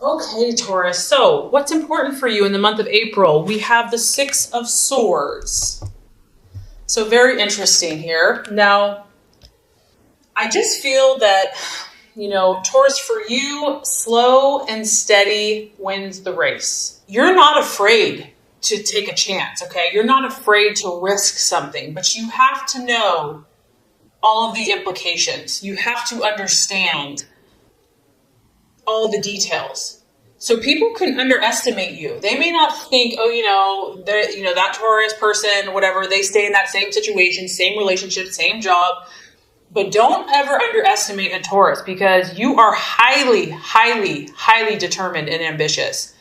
Okay, Taurus. So, what's important for you in the month of April? We have the Six of Swords. So, very interesting here. Now, I just feel that, Taurus, for you, slow and steady wins the race. You're not afraid to take a chance, okay? You're not afraid to risk something, but you have to know all of the implications. You have to understand all the details. So people can underestimate you. They may not think, that Taurus person, whatever, they stay in that same situation, same relationship, same job. But don't ever underestimate a Taurus because you are highly, highly, highly determined and ambitious.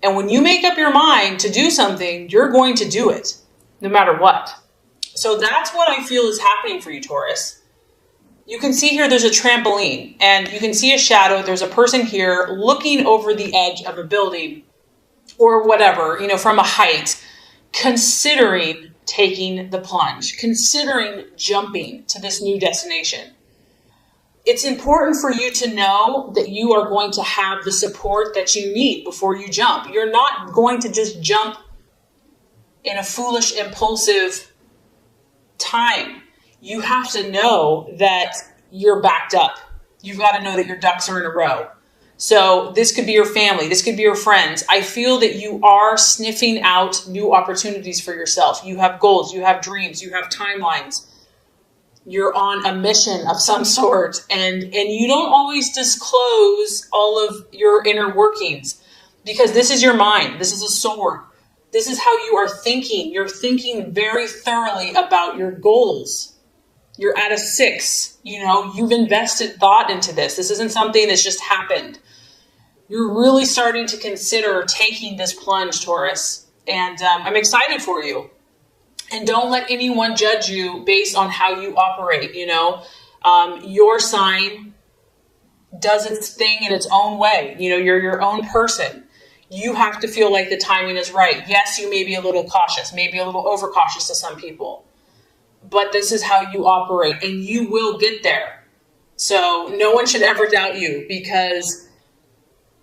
And when you make up your mind to do something, you're going to do it no matter what. So that's what I feel is happening for you, Taurus. You can see here there's a trampoline and you can see a shadow. There's a person here looking over the edge of a building or whatever, from a height, considering taking the plunge, considering jumping to this new destination. It's important for you to know that you are going to have the support that you need before you jump. You're not going to just jump in a foolish, impulsive time. You have to know that you're backed up. You've got to know that your ducks are in a row. So this could be your family. This could be your friends. I feel that you are sniffing out new opportunities for yourself. You have goals. You have dreams. You have timelines. You're on a mission of some sort. And you don't always disclose all of your inner workings because this is your mind. This is a sword. This is how you are thinking. You're thinking very thoroughly about your goals. You're at a 6, you've invested thought into this. This isn't something that's just happened. You're really starting to consider taking this plunge, Taurus. And I'm excited for you. And don't let anyone judge you based on how you operate, Your sign does its thing in its own way. You're your own person. You have to feel like the timing is right. Yes, you may be a little cautious, maybe a little overcautious to some people. But this is how you operate and you will get there. So no one should ever doubt you because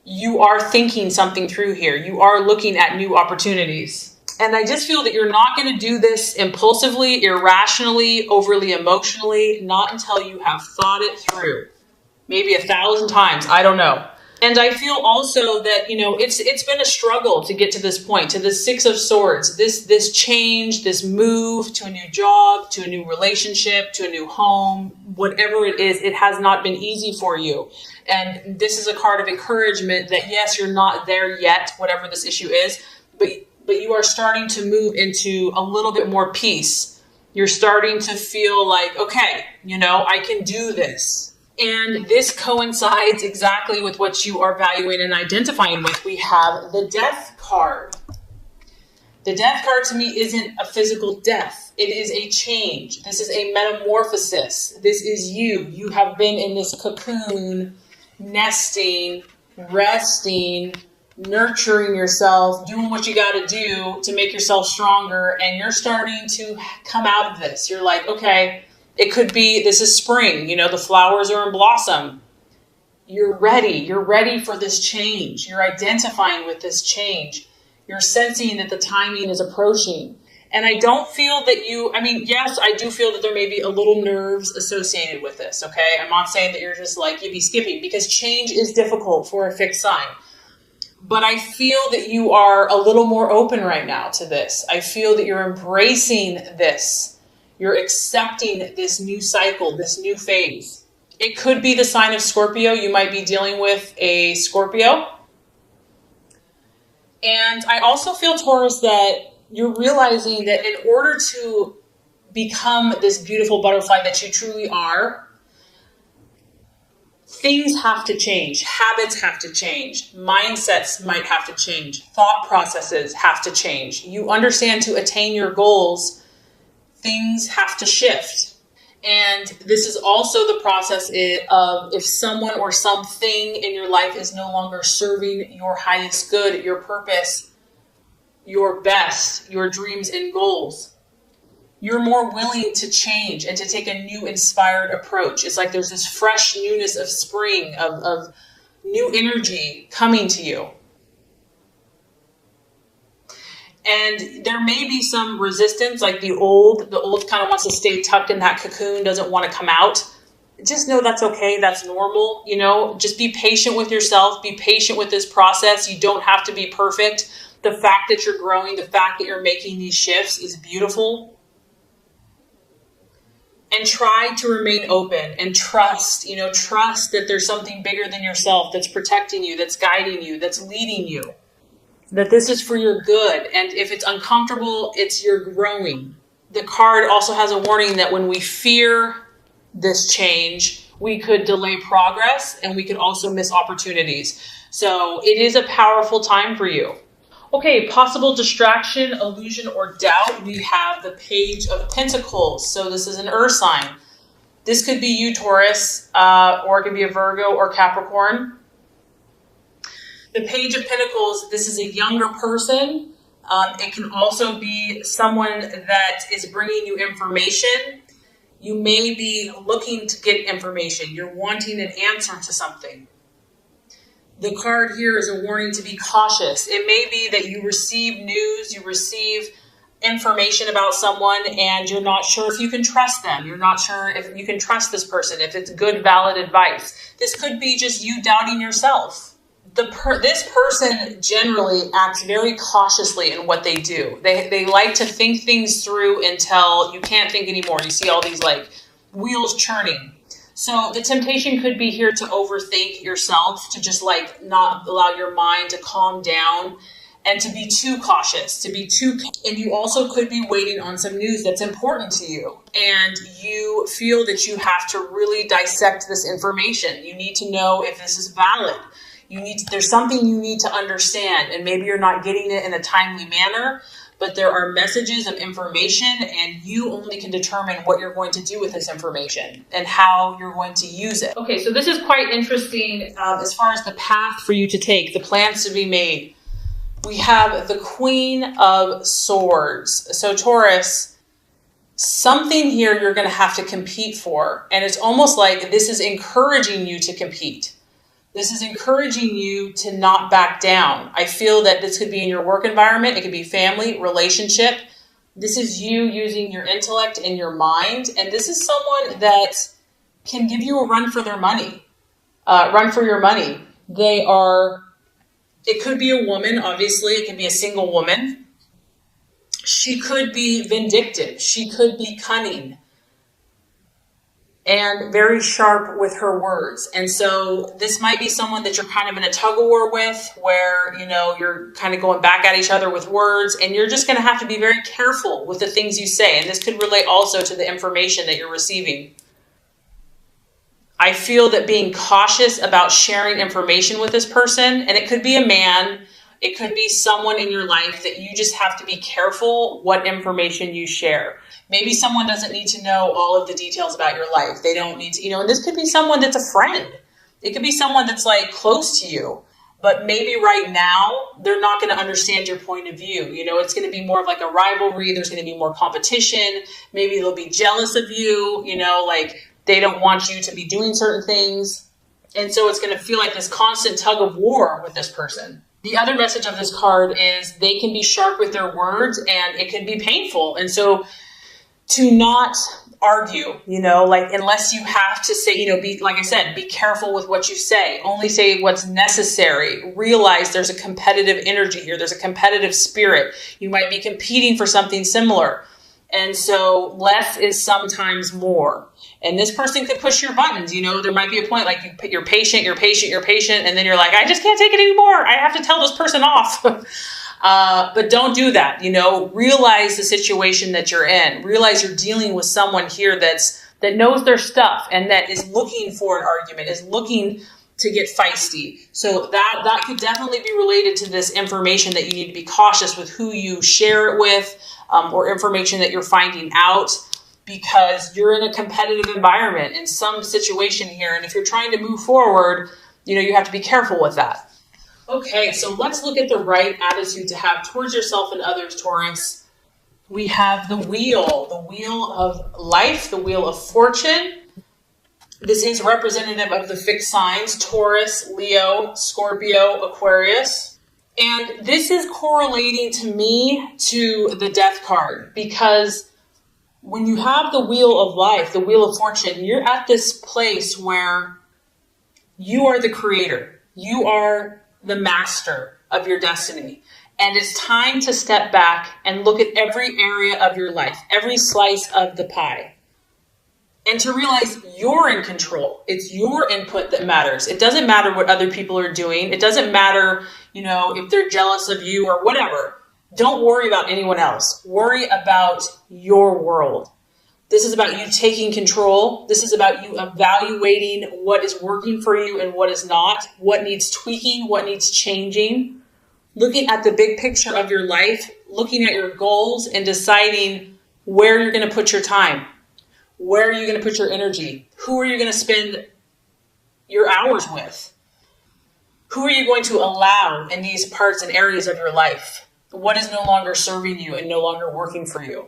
you are thinking something through here. You are looking at new opportunities. And I just feel that you're not going to do this impulsively, irrationally, overly emotionally, not until you have thought it through. Maybe 1,000 times. I don't know. And I feel also that, it's been a struggle to get to this point, to the 6 of Swords, this change, this move to a new job, to a new relationship, to a new home, whatever it is, it has not been easy for you. And this is a card of encouragement that, yes, you're not there yet, whatever this issue is, but you are starting to move into a little bit more peace. You're starting to feel like, okay, I can do this. And this coincides exactly with what you are valuing and identifying with. We have the Death card. The Death card to me isn't a physical death. It is a change. This is a metamorphosis. This is you. You have been in this cocoon, nesting, resting, nurturing yourself, doing what you got to do to make yourself stronger. And you're starting to come out of this. You're like, okay, it could be, this is spring, the flowers are in blossom. You're ready for this change. You're identifying with this change. You're sensing that the timing is approaching. And I don't feel that yes, I do feel that there may be a little nerves associated with this, okay? I'm not saying that you're just like yippee skippy because change is difficult for a fixed sign. But I feel that you are a little more open right now to this. I feel that you're embracing this. You're accepting this new cycle, this new phase. It could be the sign of Scorpio. You might be dealing with a Scorpio. And I also feel, Taurus, that you're realizing that in order to become this beautiful butterfly that you truly are, things have to change. Habits have to change. Mindsets might have to change. Thought processes have to change. You understand to attain your goals, things have to shift. And this is also the process of if someone or something in your life is no longer serving your highest good, your purpose, your best, your dreams and goals, you're more willing to change and to take a new inspired approach. It's like there's this fresh newness of spring, of new energy coming to you. And there may be some resistance, like the old kind of wants to stay tucked in that cocoon, doesn't want to come out. Just know that's okay. That's normal. Just be patient with yourself. Be patient with this process. You don't have to be perfect. The fact that you're growing, the fact that you're making these shifts is beautiful. And try to remain open and trust that there's something bigger than yourself that's protecting you, that's guiding you, that's leading you, that this is for your good. And if it's uncomfortable, it's you're growing. The card also has a warning that when we fear this change, we could delay progress and we could also miss opportunities. So it is a powerful time for you. Okay, possible distraction, illusion, or doubt. We have the Page of Pentacles. So this is an earth sign. This could be you, Taurus, or it could be a Virgo or Capricorn. The Page of Pentacles, this is a younger person. It can also be someone that is bringing you information. You may be looking to get information. You're wanting an answer to something. The card here is a warning to be cautious. It may be that you receive news, you receive information about someone, and you're not sure if you can trust them. You're not sure if you can trust this person, if it's good, valid advice. This could be just you doubting yourself. This person generally acts very cautiously in what they do. They like to think things through until you can't think anymore. You see all these wheels churning. So the temptation could be here to overthink yourself, to just not allow your mind to calm down and to be too cautious, and you also could be waiting on some news that's important to you. And you feel that you have to really dissect this information. You need to know if this is valid. There's something you need to understand, and maybe you're not getting it in a timely manner, but there are messages of information, and you only can determine what you're going to do with this information and how you're going to use it. Okay, so this is quite interesting as far as the path for you to take, the plans to be made. We have the Queen of Swords. So Taurus, something here you're going to have to compete for, and it's almost like this is encouraging you to compete. This is encouraging you to not back down. I feel that this could be in your work environment. It could be family, relationship. This is you using your intellect and your mind. And this is someone that can give you a run for their money. Run for your money. It could be a woman, obviously. It could be a single woman. She could be vindictive. She could be cunning and very sharp with her words. And so this might be someone that you're kind of in a tug of war with, where, you're kind of going back at each other with words, and you're just going to have to be very careful with the things you say. And this could relate also to the information that you're receiving. I feel that being cautious about sharing information with this person, and it could be a man, it could be someone in your life that you just have to be careful what information you share. Maybe someone doesn't need to know all of the details about your life. They don't need to, and this could be someone that's a friend. It could be someone that's close to you, but maybe right now they're not going to understand your point of view. It's going to be more of a rivalry. There's going to be more competition. Maybe they'll be jealous of you, they don't want you to be doing certain things. And so it's going to feel like this constant tug of war with this person. The other message of this card is they can be sharp with their words, and it can be painful. And so to not argue, unless you have to say, be careful with what you say. Only say what's necessary. Realize there's a competitive energy here. There's a competitive spirit. You might be competing for something similar. And so less is sometimes more. And this person could push your buttons. There might be a point you're patient, and then you're like, I just can't take it anymore. I have to tell this person off. But don't do that. Realize the situation that you're in. Realize you're dealing with someone here that knows their stuff and that is looking for an argument, is looking to get feisty. So that could definitely be related to this information that you need to be cautious with who you share it with, or information that you're finding out, because you're in a competitive environment in some situation here. And if you're trying to move forward, you have to be careful with that. Okay, so let's look at the right attitude to have towards yourself and others, Taurus. We have the wheel of life, the wheel of fortune. This is representative of the fixed signs, Taurus, Leo, Scorpio, Aquarius. And this is correlating to me to the death card, because when you have the wheel of life, the wheel of fortune, you're at this place where you are the creator. You are the master of your destiny. And it's time to step back and look at every area of your life, every slice of the pie, and to realize you're in control. It's your input that matters. It doesn't matter what other people are doing. It doesn't matter, if they're jealous of you or whatever. Don't worry about anyone else. Worry about your world. This is about you taking control. This is about you evaluating what is working for you and what is not, what needs tweaking, what needs changing, looking at the big picture of your life, looking at your goals and deciding where you're going to put your time. Where are you going to put your energy? Who are you going to spend your hours with? Who are you going to allow in these parts and areas of your life? What is no longer serving you and no longer working for you?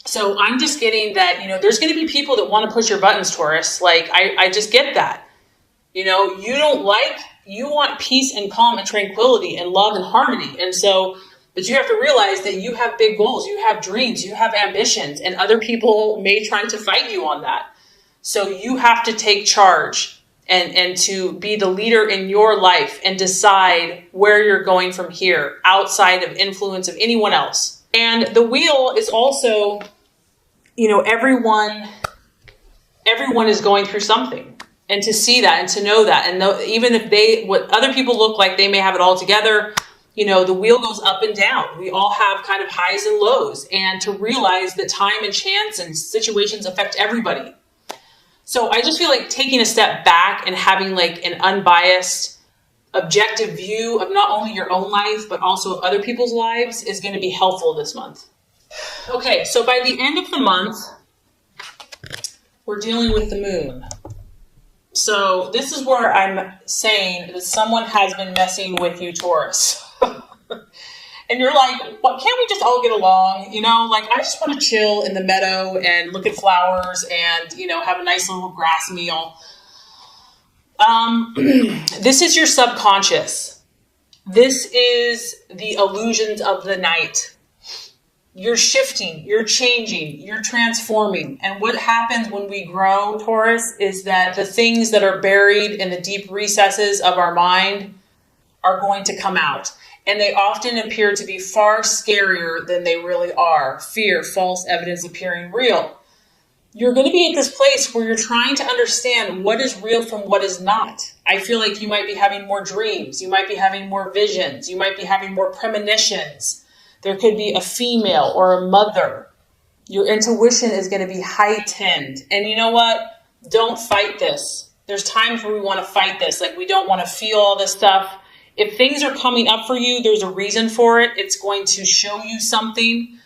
So I'm just getting that, there's going to be people that want to push your buttons, Taurus. Like, I just get that. You want peace and calm and tranquility and love and harmony. And so, but you have to realize that you have big goals, you have dreams, you have ambitions, and other people may try to fight you on that. So you have to take charge and to be the leader in your life and decide where you're going from here, outside of influence of anyone else. And the wheel is also, everyone is going through something. And to see that and to know that, and even if what other people look like, they may have it all together, the wheel goes up and down. We all have kind of highs and lows, and to realize that time and chance and situations affect everybody. So I just feel like taking a step back and having like an unbiased, objective view of not only your own life, but also of other people's lives is going to be helpful this month. Okay, so by the end of the month, we're dealing with the moon. So this is where I'm saying that someone has been messing with you, Taurus. And you're like, well, can't we just all get along? I just want to chill in the meadow and look at flowers and, have a nice little grass meal. This is your subconscious. This is the illusions of the night. You're shifting, you're changing, you're transforming. And what happens when we grow, Taurus, is that the things that are buried in the deep recesses of our mind are going to come out. And they often appear to be far scarier than they really are. Fear, false evidence appearing real. You're going to be at this place where you're trying to understand what is real from what is not. I feel like you might be having more dreams. You might be having more visions. You might be having more premonitions. There could be a female or a mother. Your intuition is going to be heightened. And you know what? Don't fight this. There's times where we want to fight this. Like, we don't want to feel all this stuff. If things are coming up for you, there's a reason for it. It's going to show you something.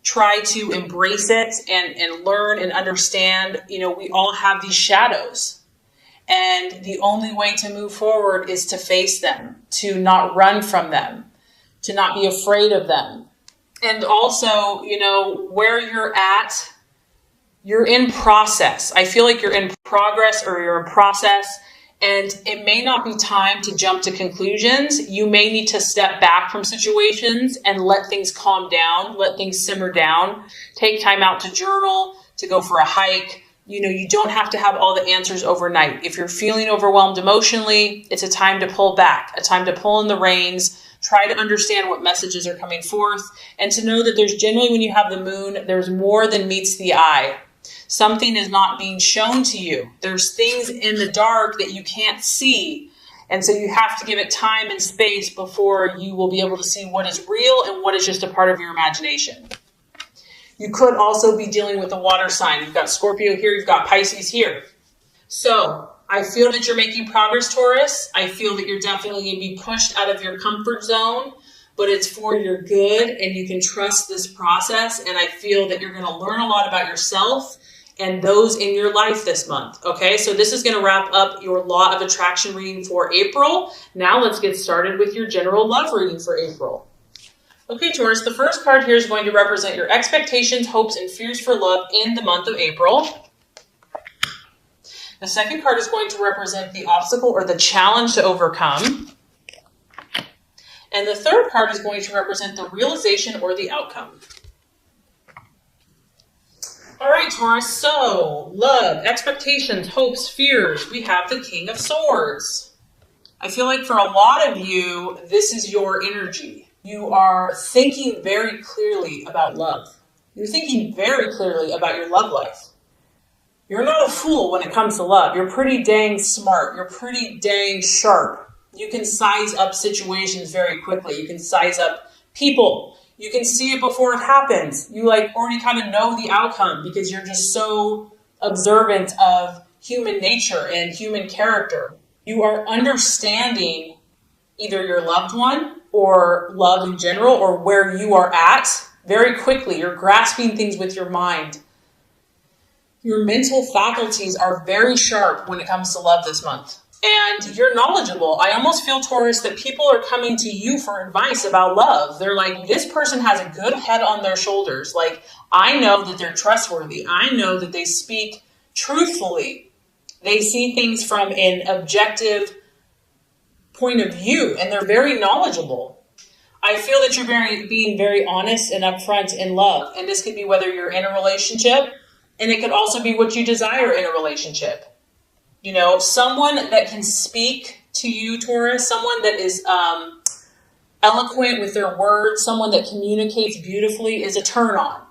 Try to embrace it and learn and understand. We all have these shadows. And the only way to move forward is to face them, to not run from them, to not be afraid of them. And also, where you're at, you're in process. I feel like you're in progress or you're in process. And it may not be time to jump to conclusions. You may need to step back from situations and let things calm down, let things simmer down, take time out to journal, to go for a hike. You don't have to have all the answers overnight. If you're feeling overwhelmed emotionally, it's a time to pull back, a time to pull in the reins, try to understand what messages are coming forth, and to know that there's generally, when you have the moon, there's more than meets the eye. Something is not being shown to you. There's things in the dark that you can't see. And so you have to give it time and space before you will be able to see what is real and what is just a part of your imagination. You could also be dealing with a water sign. You've got Scorpio here, you've got Pisces here. So I feel that you're making progress, Taurus. I feel that you're definitely going to be pushed out of your comfort zone, but it's for your good and you can trust this process. And I feel that you're going to learn a lot about yourself and those in your life this month. Okay, so this is going to wrap up your Law of Attraction reading for April. Now let's get started with your general love reading for April. Okay, Taurus, the first card here is going to represent your expectations, hopes, and fears for love in the month of April. The second card is going to represent the obstacle or the challenge to overcome. And the third card is going to represent the realization or the outcome. All right, Taurus, so love, expectations, hopes, fears. We have the King of Swords. I feel like for a lot of you, this is your energy. You are thinking very clearly about love. You're thinking very clearly about your love life. You're not a fool when it comes to love. You're pretty dang smart. You're pretty dang sharp. You can size up situations very quickly. You can size up people. You can see it before it happens. You already kind of know the outcome because you're just so observant of human nature and human character. You are understanding either your loved one or love in general or where you are at very quickly. You're grasping things with your mind. Your mental faculties are very sharp when it comes to love this month. And you're knowledgeable. I almost feel, Taurus, that people are coming to you for advice about love. They're like, this person has a good head on their shoulders. Like, I know that they're trustworthy. I know that they speak truthfully. They see things from an objective point of view, and they're very knowledgeable. I feel that you're being very honest and upfront in love. And this could be whether you're in a relationship, and it could also be what you desire in a relationship. You know, someone that can speak to you, Taurus, someone that is eloquent with their words, someone that communicates beautifully is a turn on.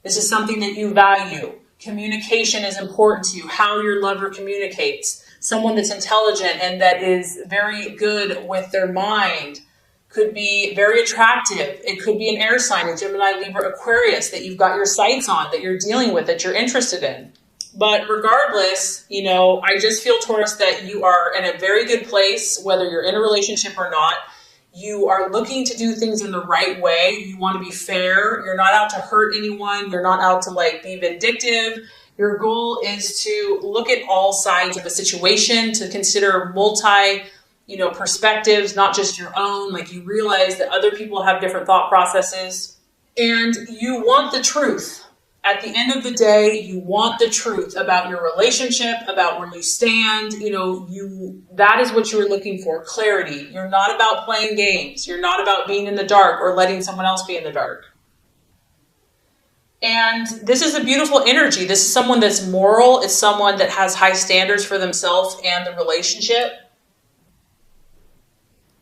This is something that you value. Communication is important to you, how your lover communicates. Someone that's intelligent and that is very good with their mind could be very attractive. It could be an air sign, a Gemini, Libra, Aquarius that you've got your sights on, that you're dealing with, that you're interested in. But regardless, you know, I just feel, Taurus, that you are in a very good place, whether you're in a relationship or not. You are looking to do things in the right way. You want to be fair. You're not out to hurt anyone. You're not out to be vindictive. Your goal is to look at all sides of a situation, to consider perspectives, not just your own. Like, you realize that other people have different thought processes, and you want the truth. At the end of the day, you want the truth about your relationship, about where you stand. That is what you're looking for, clarity. You're not about playing games. You're not about being in the dark or letting someone else be in the dark. And this is a beautiful energy. This is someone that's moral. It's someone that has high standards for themselves and the relationship.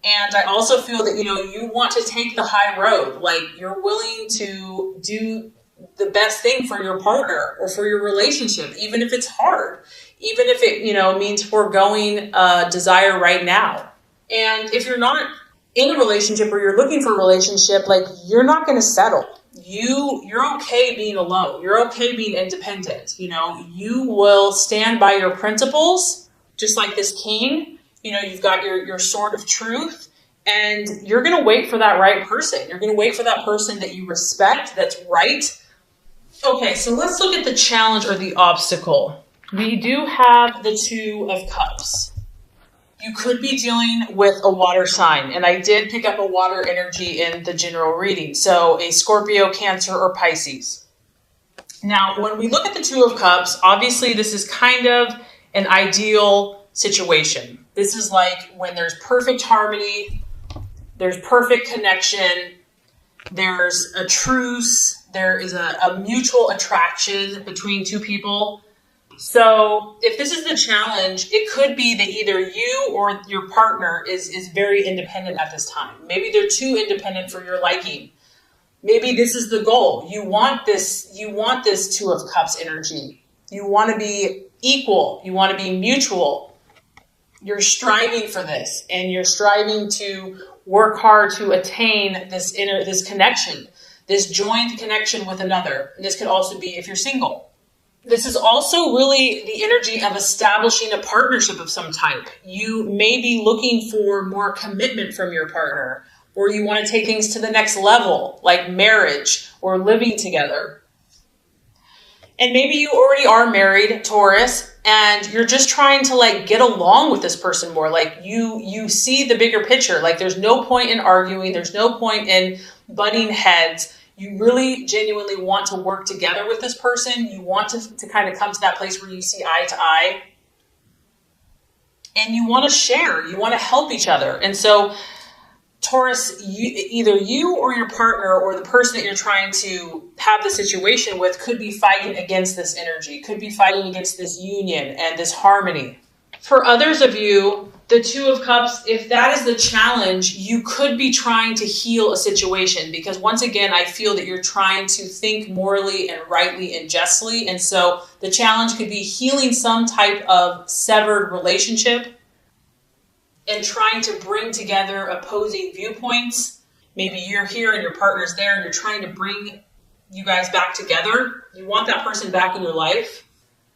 And I also feel that, you want to take the high road. Like, you're willing to do the best thing for your partner or for your relationship, even if it's hard, even if it, means foregoing desire right now. And if you're not in a relationship or you're looking for a relationship, you're not going to settle. You're okay being alone. You're okay being independent. You will stand by your principles, just like this king. You've got your sword of truth, and you're going to wait for that right person. You're going to wait for that person that you respect, that's right. Okay, so let's look at the challenge or the obstacle. We do have the Two of Cups. You could be dealing with a water sign, and I did pick up a water energy in the general reading. So a Scorpio, Cancer, or Pisces. Now, when we look at the Two of Cups, obviously this is kind of an ideal situation. This is like when there's perfect harmony, there's perfect connection, there's a truce, there is a mutual attraction between two people. So if this is the challenge, it could be that either you or your partner is very independent at this time. Maybe they're too independent for your liking. Maybe this is the goal. You want this Two of Cups energy. You want to be equal. You want to be mutual. You're striving for this, and you're striving to work hard to attain this connection, this joined connection with another. And this could also be if you're single. This is also really the energy of establishing a partnership of some type. You may be looking for more commitment from your partner, or you want to take things to the next level, like marriage or living together. And maybe you already are married, Taurus, and you're just trying to get along with this person more. You see the bigger picture. There's no point in arguing. There's no point in butting heads. You really genuinely want to work together with this person. You want to kind of come to that place where you see eye to eye. and you want to share, you want to help each other. And so Taurus, either you or your partner or the person that you're trying to have the situation with could be fighting against this energy, could be fighting against this union and this harmony. For others of you, the Two of Cups, if that is the challenge, you could be trying to heal a situation, because once again, I feel that you're trying to think morally and rightly and justly. And so the challenge could be healing some type of severed relationship and trying to bring together opposing viewpoints. Maybe you're here and your partner's there and you're trying to bring you guys back together. You want that person back in your life.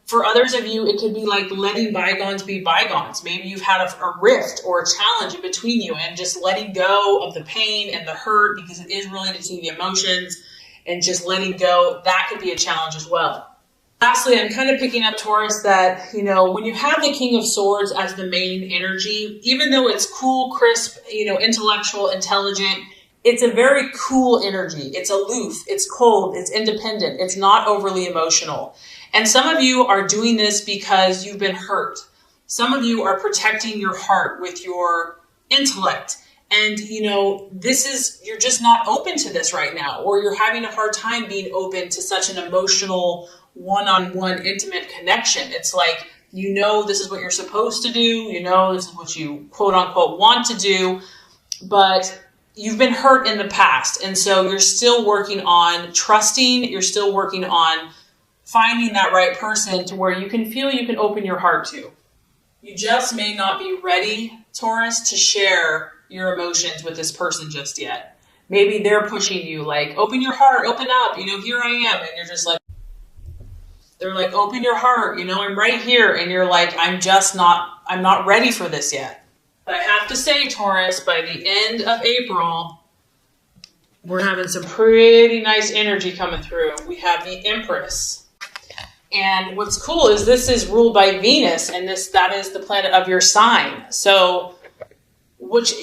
For others of you, it could be like letting bygones be bygones. Maybe you've had a rift or a challenge in between you, and just letting go of the pain and the hurt, because it is related to the emotions, and just letting go, that could be a challenge as well. Lastly, I'm kind of picking up, Taurus, that, when you have the King of Swords as the main energy, even though it's cool, crisp, intellectual, intelligent, it's a very cool energy. It's aloof, it's cold, it's independent, it's not overly emotional. And some of you are doing this because you've been hurt. Some of you are protecting your heart with your intellect. And, you're just not open to this right now, or you're having a hard time being open to such an emotional, one-on-one intimate connection. It's like, this is what you're supposed to do. This is what you quote unquote want to do, but you've been hurt in the past. And so you're still working on trusting. You're still working on finding that right person to where you can feel you can open your heart to. You just may not be ready, Taurus, to share your emotions with this person just yet. Maybe they're pushing you like, open your heart, open up, here I am. And you're just like, they're like, open your heart, I'm right here. And you're like, I'm not ready for this yet. But I have to say, Taurus, by the end of April, we're having some pretty nice energy coming through. We have the Empress. And what's cool is this is ruled by Venus, and that is the planet of your sign. So, which,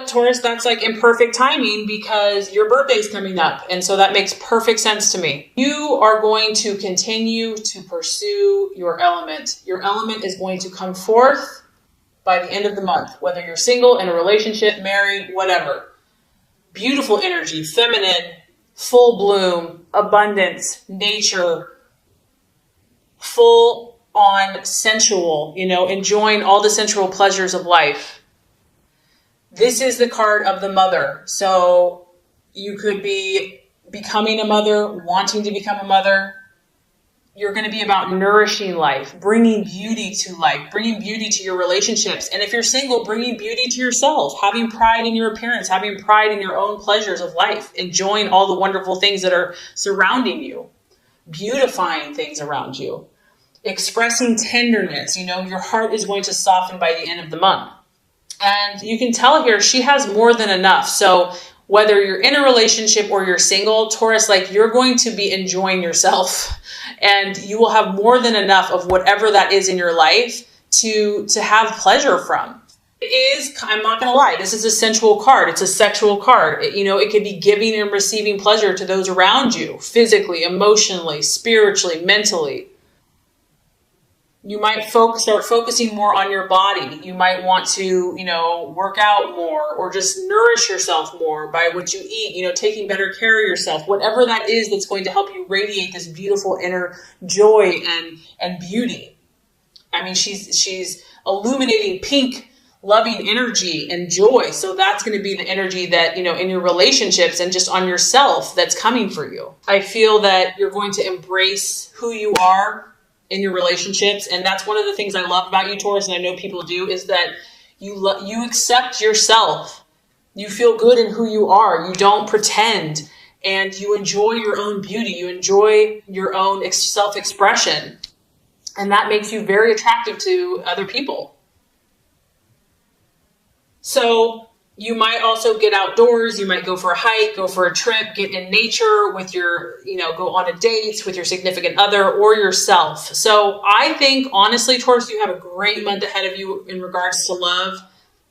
Taurus, that's like imperfect timing because your birthday's coming up. And so that makes perfect sense to me. You are going to continue to pursue your element. Your element is going to come forth by the end of the month, whether you're single, in a relationship, married, whatever. Beautiful energy, feminine, full bloom, abundance, nature, full on sensual, enjoying all the sensual pleasures of life. This is the card of the mother. So you could be becoming a mother, wanting to become a mother. You're going to be about nourishing life, bringing beauty to life, bringing beauty to your relationships. And if you're single, bringing beauty to yourself, having pride in your appearance, having pride in your own pleasures of life, enjoying all the wonderful things that are surrounding you, beautifying things around you, expressing tenderness. Your heart is going to soften by the end of the month. And you can tell here, she has more than enough. So whether you're in a relationship or you're single, Taurus, you're going to be enjoying yourself, and you will have more than enough of whatever that is in your life to have pleasure from. It is, I'm not going to lie, this is a sensual card. It's a sexual card. It could be giving and receiving pleasure to those around you, physically, emotionally, spiritually, mentally. You might start focusing more on your body. You might want to, work out more, or just nourish yourself more by what you eat, taking better care of yourself, whatever that is that's going to help you radiate this beautiful inner joy and beauty. I mean, she's illuminating pink, loving energy and joy. So that's going to be the energy that, in your relationships and just on yourself that's coming for you. I feel that you're going to embrace who you are in your relationships. And that's one of the things I love about you, Taurus, and I know people do, is that you accept yourself. You feel good in who you are. You don't pretend, and you enjoy your own beauty. You enjoy your own self-expression. And that makes you very attractive to other people. So you might also get outdoors. You might go for a hike, go for a trip, get in nature with your, go on a date with your significant other or yourself. So I think, honestly, Taurus, you have a great month ahead of you in regards to love.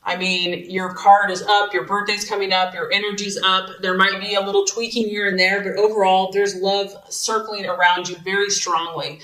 I mean, your card is up, your birthday's coming up, your energy's up. There might be a little tweaking here and there, but overall, there's love circling around you very strongly.